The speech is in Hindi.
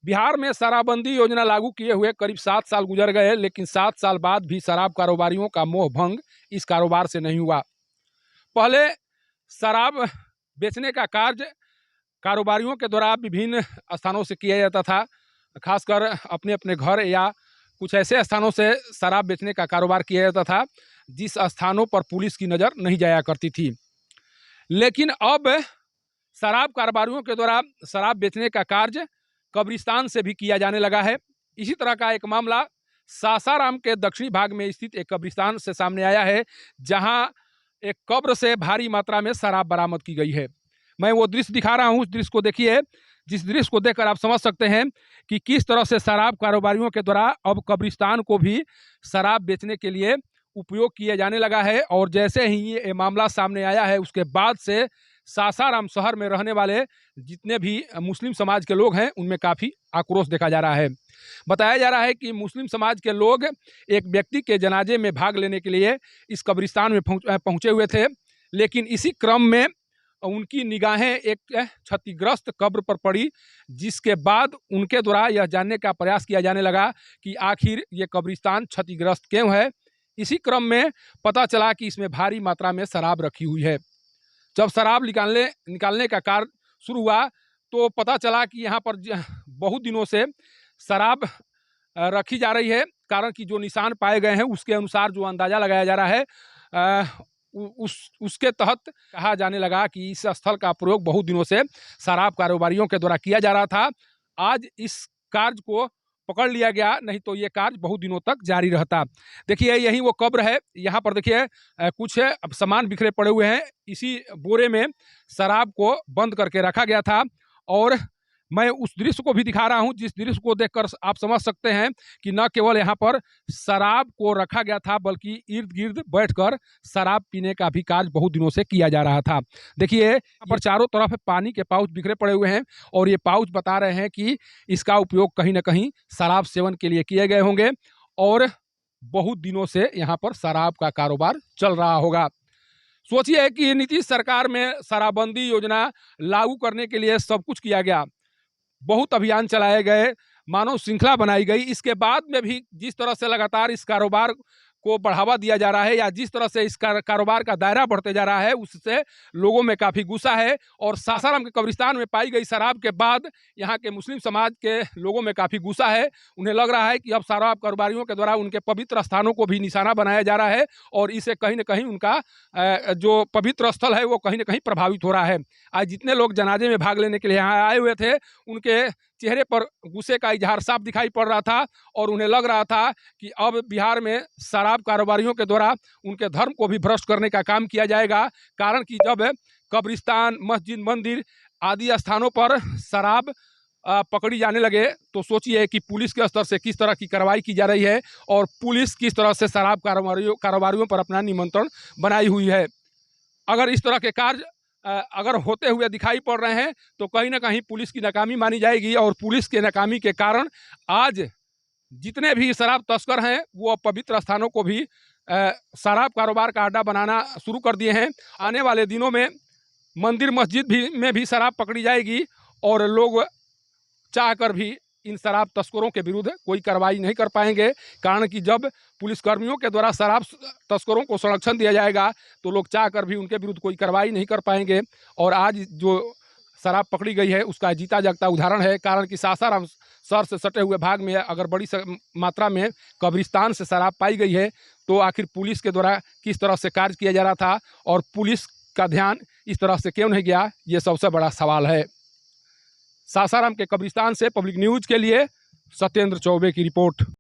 बिहार में शराबबंदी योजना लागू किए हुए करीब 7 साल गुजर गए, लेकिन 7 साल बाद भी शराब कारोबारियों का मोह भंग इस कारोबार से नहीं हुआ। पहले शराब बेचने का कार्य कारोबारियों के द्वारा विभिन्न स्थानों से किया जाता था, खासकर अपने अपने घर या कुछ ऐसे स्थानों से शराब बेचने का कारोबार किया जाता था जिस स्थानों पर पुलिस की नज़र नहीं जाया करती थी। लेकिन अब शराब कारोबारियों के द्वारा शराब बेचने का कार्य कब्रिस्तान से भी किया जाने लगा है। इसी तरह का एक मामला सासाराम के दक्षिणी भाग में स्थित एक कब्रिस्तान से सामने आया है, जहां एक कब्र से भारी मात्रा में शराब बरामद की गई है। मैं वो दृश्य दिखा रहा हूँ, उस दृश्य को देखिए, जिस दृश्य को देखकर आप समझ सकते हैं कि किस तरह से शराब कारोबारियों के द्वारा अब कब्रिस्तान को भी शराब बेचने के लिए उपयोग किया जाने लगा है। और जैसे ही ये मामला सामने आया है, उसके बाद से सासाराम शहर में रहने वाले जितने भी मुस्लिम समाज के लोग हैं उनमें काफ़ी आक्रोश देखा जा रहा है। बताया जा रहा है कि मुस्लिम समाज के लोग एक व्यक्ति के जनाजे में भाग लेने के लिए इस कब्रिस्तान में पहुंचे हुए थे, लेकिन इसी क्रम में उनकी निगाहें एक क्षतिग्रस्त कब्र पर पड़ी, जिसके बाद उनके द्वारा यह जानने का प्रयास किया जाने लगा कि आखिर ये कब्रिस्तान क्षतिग्रस्त क्यों है। इसी क्रम में पता चला कि इसमें भारी मात्रा में शराब रखी हुई है। जब शराब निकालने का कार्य शुरू हुआ तो पता चला कि यहाँ पर बहुत दिनों से शराब रखी जा रही है। कारण कि जो निशान पाए गए हैं उसके अनुसार जो अंदाज़ा लगाया जा रहा है, उसके तहत कहा जाने लगा कि इस स्थल का प्रयोग बहुत दिनों से शराब कारोबारियों के द्वारा किया जा रहा था। आज इस कार्य को पकड़ लिया गया, नहीं तो ये कार्य बहुत दिनों तक जारी रहता। देखिए, यही वो कब्र है। यहाँ पर देखिए कुछ सामान बिखरे पड़े हुए हैं। इसी बोरे में शराब को बंद करके रखा गया था। और मैं उस दृश्य को भी दिखा रहा हूँ, जिस दृश्य को देखकर आप समझ सकते हैं कि न केवल यहाँ पर शराब को रखा गया था, बल्कि इर्द गिर्द बैठकर शराब पीने का भी कार्य बहुत दिनों से किया जा रहा था। देखिए, यहाँ पर चारों तरफ पानी के पाउच बिखरे पड़े हुए हैं और ये पाउच बता रहे हैं कि इसका उपयोग कहीं ना कहीं शराब सेवन के लिए किए गए होंगे और बहुत दिनों से यहाँ पर शराब का कारोबार चल रहा होगा। सोचिए कि नीतीश सरकार में शराबबंदी योजना लागू करने के लिए सब कुछ किया गया, बहुत अभियान चलाए गए, मानव श्रृंखला बनाई गई। इसके बाद में भी जिस तरह से लगातार इस कारोबार को बढ़ावा दिया जा रहा है या जिस तरह से इस कारोबार का दायरा बढ़ते जा रहा है, उससे लोगों में काफ़ी गुस्सा है। और सासाराम के कब्रिस्तान में पाई गई शराब के बाद यहाँ के मुस्लिम समाज के लोगों में काफ़ी गुस्सा है। उन्हें लग रहा है कि अब शराब कारोबारियों के द्वारा उनके पवित्र स्थानों को भी निशाना बनाया जा रहा है और इससे कहीं ना कहीं उनका जो पवित्र स्थल है वो कहीं ना कहीं प्रभावित हो रहा है। आज जितने लोग जनाजे में भाग लेने के लिए यहाँ आए हुए थे, उनके चेहरे पर गुस्से का इजहार साफ दिखाई पड़ रहा था और उन्हें लग रहा था कि अब बिहार में शराब कारोबारियों के द्वारा उनके धर्म को भी भ्रष्ट करने का काम किया जाएगा। कारण कि जब कब्रिस्तान, मस्जिद, मंदिर आदि स्थानों पर शराब पकड़ी जाने लगे तो सोचिए कि पुलिस के स्तर से किस तरह की कार्रवाई की जा रही है और पुलिस किस तरह से शराब कारोबारियों पर अपना नियंत्रण बनाई हुई है। अगर इस तरह के कार्य अगर होते हुए दिखाई पड़ रहे हैं तो कहीं ना कहीं पुलिस की नाकामी मानी जाएगी और पुलिस के नाकामी के कारण आज जितने भी शराब तस्कर हैं वो पवित्र स्थानों को भी शराब कारोबार का अड्डा बनाना शुरू कर दिए हैं। आने वाले दिनों में मंदिर, मस्जिद में भी शराब पकड़ी जाएगी और लोग चाहकर भी इन शराब तस्करों के विरुद्ध कोई कार्रवाई नहीं कर पाएंगे। कारण कि जब पुलिसकर्मियों के द्वारा शराब तस्करों को संरक्षण दिया जाएगा तो लोग चाहकर भी उनके विरुद्ध कोई कार्रवाई नहीं कर पाएंगे। और आज जो शराब पकड़ी गई है उसका जीता जागता उदाहरण है। कारण कि सासाराम शहर से सटे हुए भाग में अगर बड़ी मात्रा में कब्रिस्तान से शराब पाई गई है तो आखिर पुलिस के द्वारा किस तरह से कार्य किया जा रहा था और पुलिस का ध्यान इस तरह से क्यों नहीं गया, ये सबसे बड़ा सवाल है। सासाराम के कब्रिस्तान से पब्लिक न्यूज़ के लिए सत्येंद्र चौबे की रिपोर्ट।